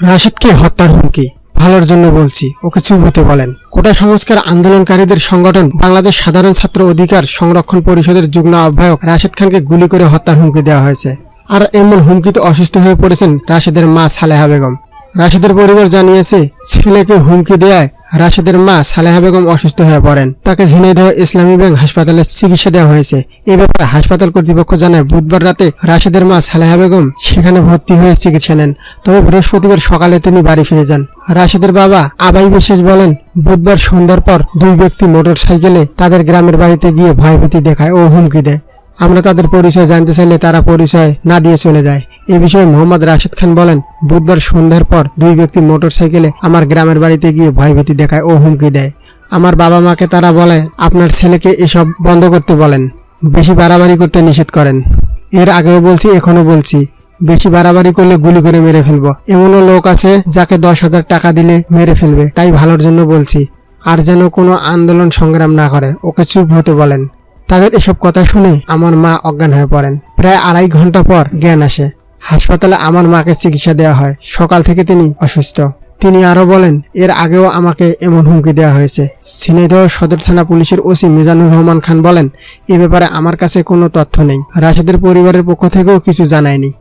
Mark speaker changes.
Speaker 1: রাশেদকে হত্যার হুমকি, ভালোর জন্য বলছি, ওকে চুপ হতে বলেন। কোটা সংস্কার আন্দোলনকারীদের সংগঠন বাংলাদেশ সাধারণ ছাত্র অধিকার সংরক্ষণ পরিষদের যুগ্ম আহ্বায়ক রাশেদ খানকে গুলি করে হত্যার হুমকি দেওয়া হয়েছে। আর এমন হুমকিতে অসুস্থ হয়ে পড়েছেন রাশেদের মা সালেহা বেগম। রাশেদের পরিবার জানিয়েছে, ছেলেকে হুমকি দেয়ায় রাশেদের মা সালেহা বেগম অসুস্থ হয়ে পড়েন। তাকে ঝিনাইদহ ইসলামী ব্যাংক হাসপাতালে চিকিৎসা দেওয়া হয়েছে। এ ব্যাপারে হাসপাতাল কর্তৃপক্ষ জানায়, বুধবার রাতে রাশেদের মা সালেহা বেগম সেখানে ভর্তি হয়ে চিকিৎসা নেন। তবে বৃহস্পতিবার সকালে তিনি বাড়ি ফিরে যান। রাশেদের বাবা আবাই বিশ্বাস বলেন, বুধবার সন্ধ্যার পর দুই ব্যক্তি মোটরসাইকেলে তাদের গ্রামের বাড়িতে গিয়ে ভয়ভীতি দেখায় ও হুমকি দেয়। আমরা তাদের পরিচয় জানতে চাইলে তারা পরিচয় না দিয়ে চলে যায়। এ বিষয়ে মোহাম্মদ রাশেদ খান বলেন, বুধবার সন্ধ্যার পর দুই ব্যক্তি মোটরসাইকেলে আমার গ্রামের বাড়িতে গিয়ে ভয়ভীতি দেখায় ও হুমকি দেয়। আমার বাবা মাকে তারা বলে, আপনার ছেলেকে এসব বন্ধ করতে বলেন, বেশি বাড়াবাড়ি করতে নিষেধ করেন। এর আগেও বলছি, এখনো বলছি, বেশি বাড়াবাড়ি করলে গুলি করে মেরে ফেলবো। এমনও লোক আছে যাকে 10,000 টাকা দিলে মেরে ফেলবে, তাই ভালোর জন্য বলছি। আর যেন কোনো আন্দোলন সংগ্রাম না করে, ওকে চুপ হতে বলেন। তাদের এসব কথা শুনে আমার মা অজ্ঞান হয়ে পড়েন। প্রায় 2.5 ঘন্টা পর জ্ঞান আসে। হাসপাতালে আমার মাকে চিকিৎসা দেওয়া হয়। সকাল থেকে তিনি অসুস্থ। তিনি আরো বলেন, এর আগেও আমাকে এমন হুমকি দেওয়া হয়েছে। ঝিনাইদহ সদর থানা পুলিশের ওসি মিজানুর রহমান খান বলেন, এ ব্যাপারে আমার কাছে কোনো তথ্য নেই। রাশেদের পরিবারের পক্ষ থেকেও কিছু জানায়নি।